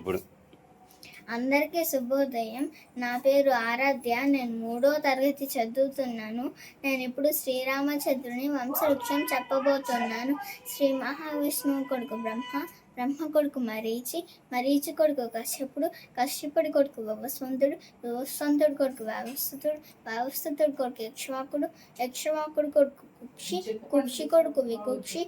ఇప్పుడు అందరికీ శుభోదయం. నా పేరు ఆరాధ్య. నేను 3వ తరగతి చదువుతున్నాను. నేను ఇప్పుడు శ్రీరామచంద్రుని వంశవృక్షం చెప్పబోతున్నాను. శ్రీ మహావిష్ణువు కొడుకు బ్రహ్మ, బ్రహ్మ కొడుకు మరీచి, మరీచి కొడుకు కశ్యపుడు, కశ్యపుడి కొడుకు వివస్వంతుడు, వివస్వంతుడి కొడుకు వ్యవస్థుడు, వ్యవస్థుడి కొడుకు ఇక్ష్వాకుడు, ఇక్ష్వాకుడి కొడుకు కుక్షి, కుక్షి కొడుకు వికుక్షి,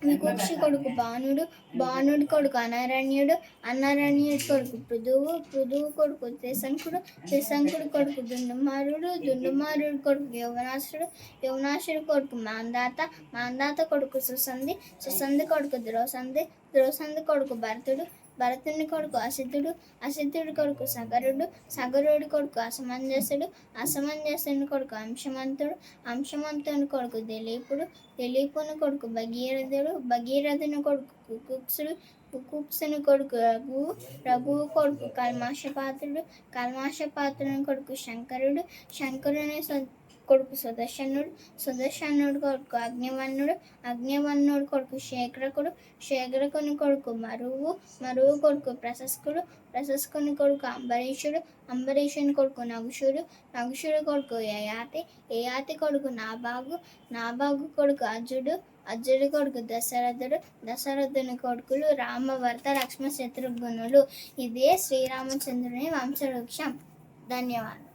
వికుక్షి కొడుకు బాణుడు, బాణుడి కొడుకు అనరణ్యుడు, అనరణ్యుడి కొడుకు పృథువు, పృథువు కొడుకు త్రిశంకుడు, త్రిశంకుడి కొడుకు దుండుమారుడు, దుండుమారుడి కొడుకు యవనాసుడు, యవనాసుడి కొడుకు మాందాత, మాందాత కొడుకు సుసంధి, సుసంధి కొడుకు ద్రోసంధి, ద్రోసంధి కొడుకు భరతుడు, భరతుని కొడుకు అసిద్ధుడు, అసిద్ధుడి కొడుకు సగరుడు, సగరుడి కొడుకు అసమంజసుడు, అసమంజసుని కొడుకు అంశమంతుడు, అంశమంతుని కొడుకు దిలీపుడు, దిలీపుని కొడుకు భగీరథుడు, భగీరథుని కొడుకు కుకుత్సుడు, కుకుత్సుని కొడుకు రఘువు, రఘువు కొడుకు కల్మాషపాత్రుడు, కల్మాషపాత్రుని కొడుకు శంకరుడు, శంకరుని కొడుకు సుదర్శనుడు, సుదర్శనుడు కొడుకు అగ్నివన్నుడు, అగ్నివన్నుడు కొడుకు శేఖరకుడు, శేఖరకుని కొడుకు మరువు, మరువు కొడుకు ప్రశస్కుడు, ప్రశస్కుని కొడుకు అంబరీషుడు, అంబరీషుని కొడుకు నగుషుడు, నగుషుడు కొడుకు యయాతి, యయాతి కొడుకు నాబాగు, నాబాగు కొడుకు అర్జుడు, అర్జుడి కొడుకు దశరథుడు, దశరథుని కొడుకులు రామ, భరత, లక్ష్మణ, శత్రుఘ్నులు. ఇదే శ్రీరామచంద్రుని వంశవృక్షం. ధన్యవాదాలు.